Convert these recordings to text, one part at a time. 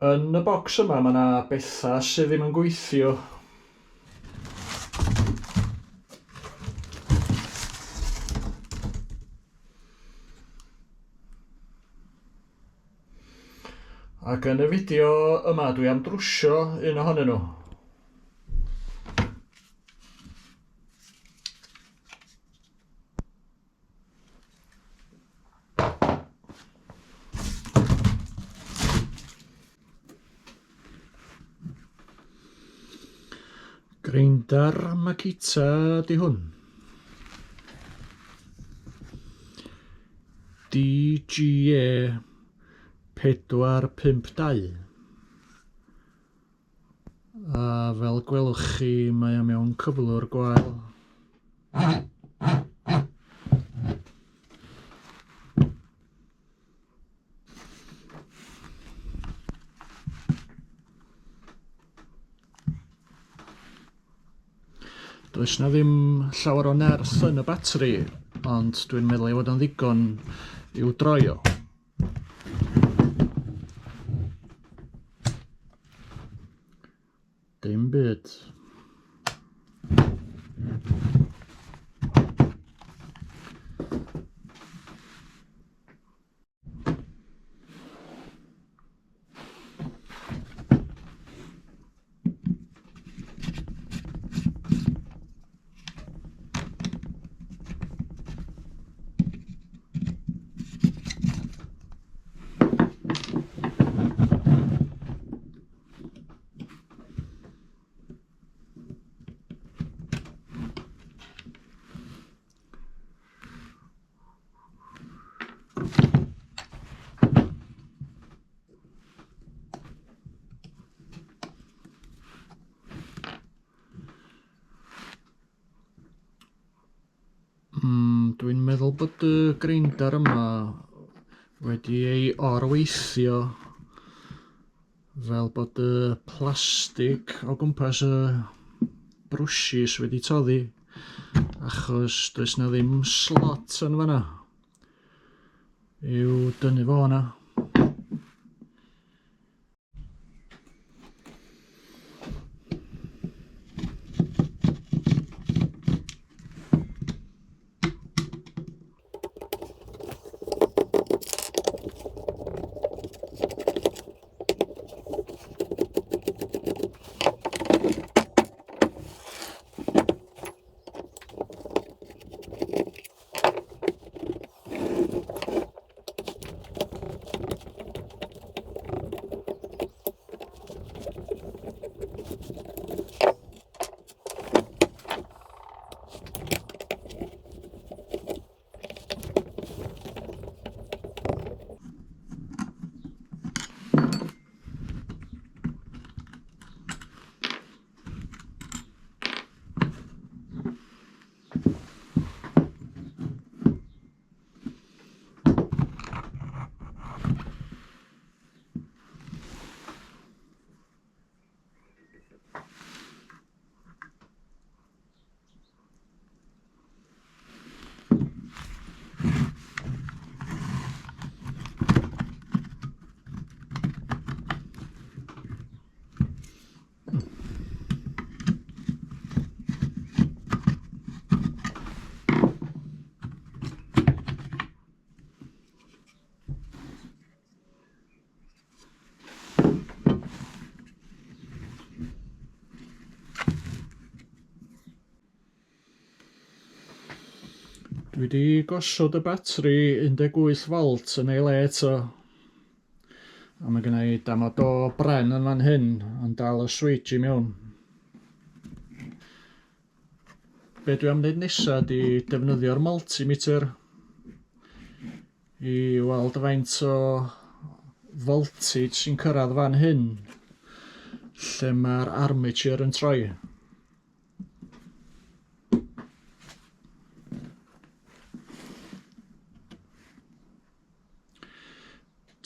Yn y bocs yma mae yna bethau sydd ddim yn gweithio. Ac yn y fideo yma dwi am drwsio un ohonyn nhw. Grinder Makita di hwn. DGA452. A fel gwelwch chi, mae o mewn cyflwr gwael. Does na ddim llawer o nerth yn y batri, ond dwi'n meddwl ei fod yn ddigon i'w droio. Dim byd. Dwi'n meddwl bod y grinder yma wedi ei orweithio fel bod y plastig o gwmpas y brwsys wedi toddi, achos does na ddim slot yn fanna i'w dynnu fo hwnna. Dwi wedi gosod y batri 18 volt yn ei le eto, a mae gennai damod o bren yn fan hyn yn dal y switch i mewn. Be dwi am wneud nesaf ydy defnyddio'r multimeter i weld faint o voltage sy'n cyrraedd fan hyn lle mae'r armature yn troi.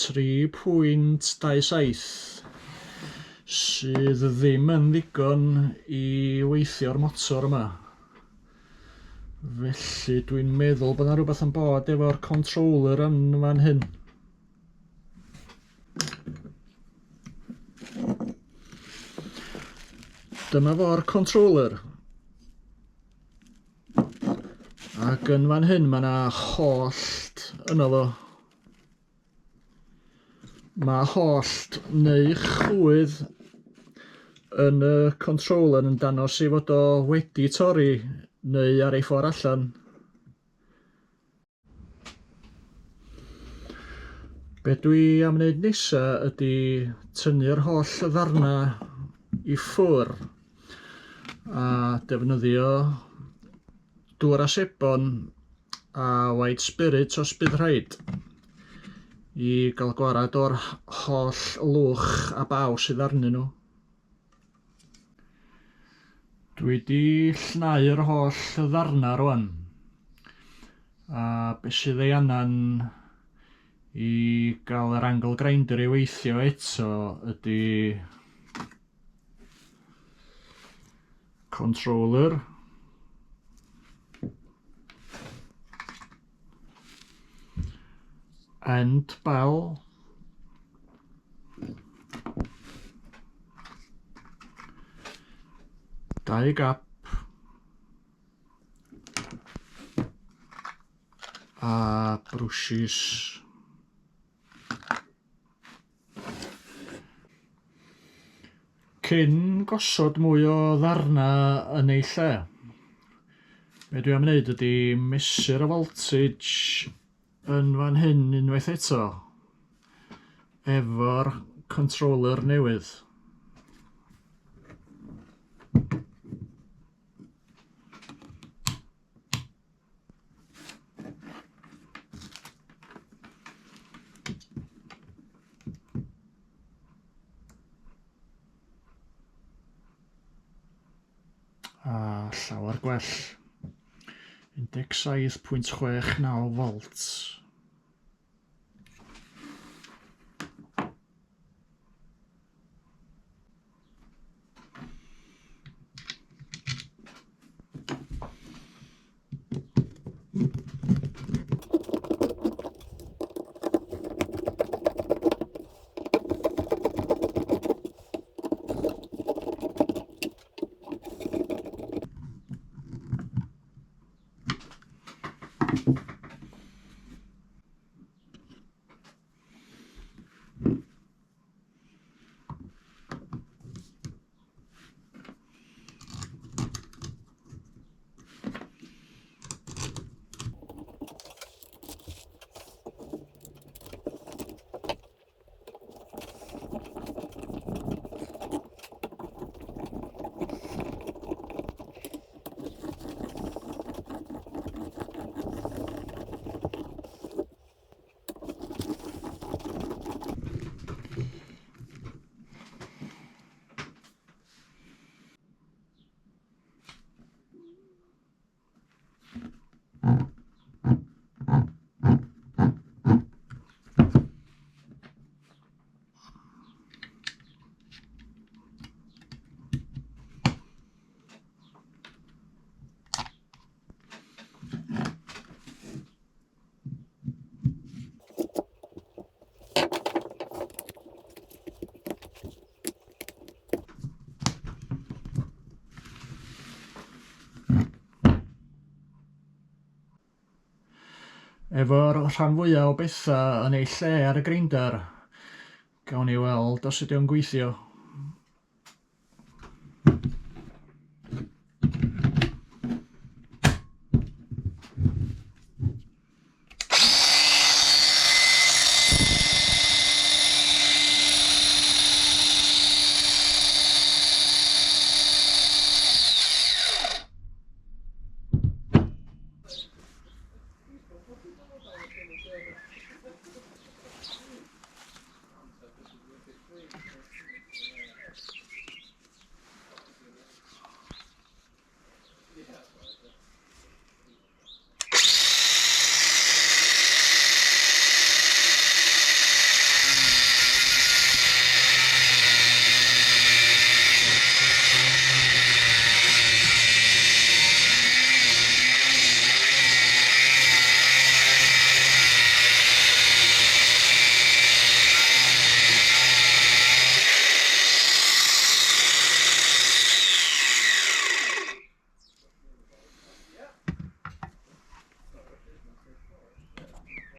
3.27 sydd ddim yn ddigon i weithio'r motor yma. Felly dwi'n meddwl bod yna rhywbeth yn bod efo'r controller yn fan hyn. Dyma fo'r controller. Ac yn fan hyn mae yna hollt yno fo. Mae hollt neu chwydd yn y controller yn dangos i fod o wedi torri neu ar ei ffordd allan. Be dwi am wneud nesa ydy tynnu'r holl ddarna i ffwr a defnyddio dŵr a sebon a white spirit os bydd rhaid i gael gwarad o'r holl lwch a baw sydd arnyn nhw. Dwi wedi llnau'r holl ddarna rwan a beth sydd ei angen i gael yr angle grinder i weithio eto ydy controller, end bell, dau gap a brwsys. Cyn gosod mwy o ddarna yn ei lle, be dwi am wneud ydy mesur y voltage yn fan hyn unwaith eto efo'r controller newydd. A llawer gwell, 17.69 volts. Efo'r rhan fwyaf o bethau yn ei lle ar y grinder, gawn ni weld os ydy o'n gweithio.